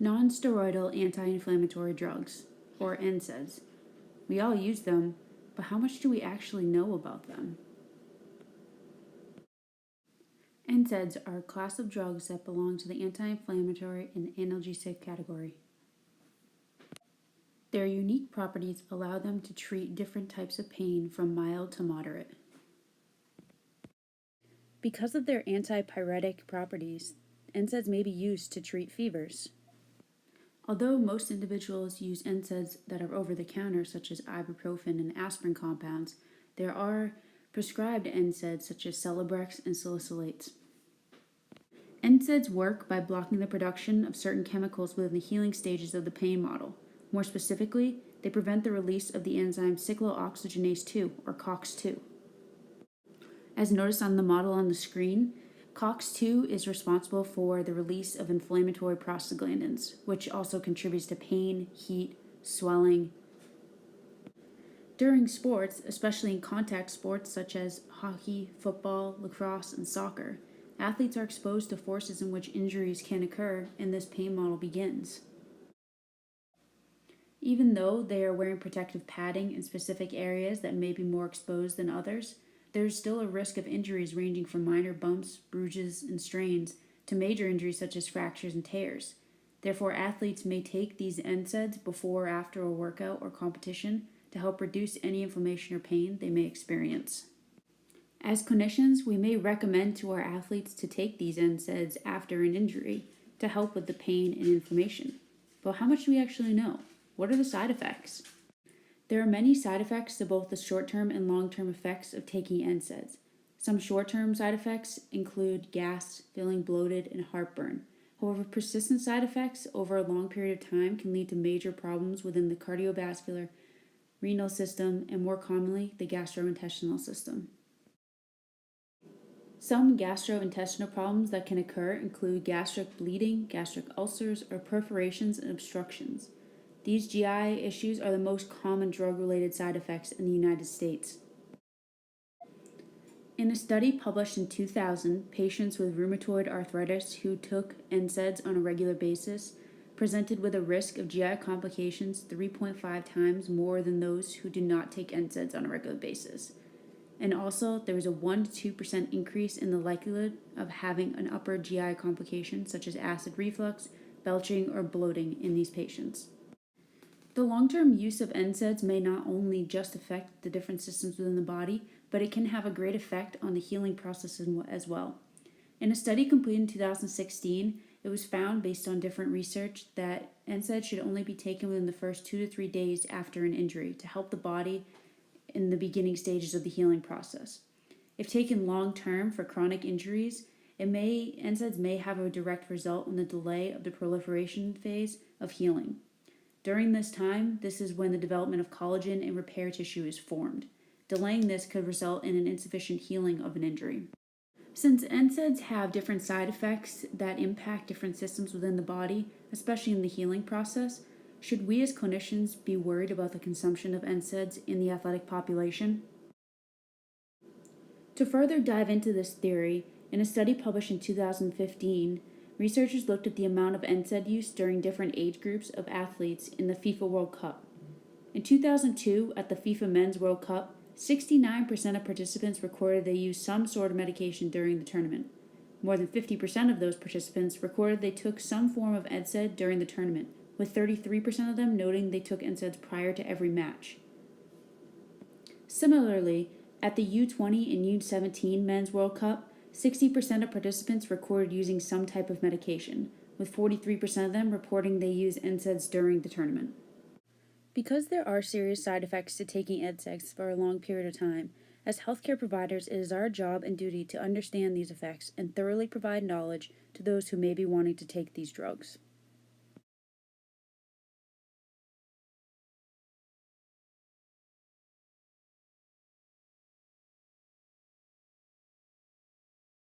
Non-steroidal anti-inflammatory drugs, or NSAIDs. We all use them, but how much do we actually know about them? NSAIDs are a class of drugs that belong to the anti-inflammatory and analgesic category. Their unique properties allow them to treat different types of pain from mild to moderate. Because of their antipyretic properties, NSAIDs may be used to treat fevers. Although most individuals use NSAIDs that are over-the-counter, such as ibuprofen and aspirin compounds, there are prescribed NSAIDs such as Celebrex and salicylates. NSAIDs work by blocking the production of certain chemicals within the healing stages of the pain model. More specifically, they prevent the release of the enzyme cyclooxygenase 2, or COX-2. As noticed on the model on the screen, COX-2 is responsible for the release of inflammatory prostaglandins, which also contributes to pain, heat, swelling. During sports, especially in contact sports such as hockey, football, lacrosse, and soccer, athletes are exposed to forces in which injuries can occur, and this pain model begins. Even though they are wearing protective padding in specific areas that may be more exposed than others, there is still a risk of injuries ranging from minor bumps, bruises, and strains to major injuries such as fractures and tears. Therefore, athletes may take these NSAIDs before or after a workout or competition to help reduce any inflammation or pain they may experience. As clinicians, we may recommend to our athletes to take these NSAIDs after an injury to help with the pain and inflammation. But how much do we actually know? What are the side effects? There are many side effects to both the short-term and long-term effects of taking NSAIDs. Some short-term side effects include gas, feeling bloated, and heartburn. However, persistent side effects over a long period of time can lead to major problems within the cardiovascular, renal system, and more commonly, the gastrointestinal system. Some gastrointestinal problems that can occur include gastric bleeding, gastric ulcers, or perforations and obstructions. These GI issues are the most common drug-related side effects in the United States. In a study published in 2000, patients with rheumatoid arthritis who took NSAIDs on a regular basis presented with a risk of GI complications 3.5 times more than those who do not take NSAIDs on a regular basis. And also, there was a 1 to 2% increase in the likelihood of having an upper GI complication such as acid reflux, belching, or bloating in these patients. The long-term use of NSAIDs may not only just affect the different systems within the body, but it can have a great effect on the healing process as well. In a study completed in 2016, it was found based on different research that NSAIDs should only be taken within the first 2 to 3 days after an injury to help the body in the beginning stages of the healing process. If taken long-term for chronic injuries, NSAIDs may have a direct result in the delay of the proliferation phase of healing. During this time, this is when the development of collagen and repair tissue is formed. Delaying this could result in an insufficient healing of an injury. Since NSAIDs have different side effects that impact different systems within the body, especially in the healing process, should we as clinicians be worried about the consumption of NSAIDs in the athletic population? To further dive into this theory, in a study published in 2015, researchers looked at the amount of NSAID use during different age groups of athletes in the FIFA World Cup. In 2002, at the FIFA Men's World Cup, 69% of participants recorded they used some sort of medication during the tournament. More than 50% of those participants recorded they took some form of NSAID during the tournament, with 33% of them noting they took NSAIDs prior to every match. Similarly, at the U20 and U17 Men's World Cup, 60% of participants recorded using some type of medication, with 43% of them reporting they use NSAIDs during the tournament. Because there are serious side effects to taking NSAIDs for a long period of time, as healthcare providers, it is our job and duty to understand these effects and thoroughly provide knowledge to those who may be wanting to take these drugs.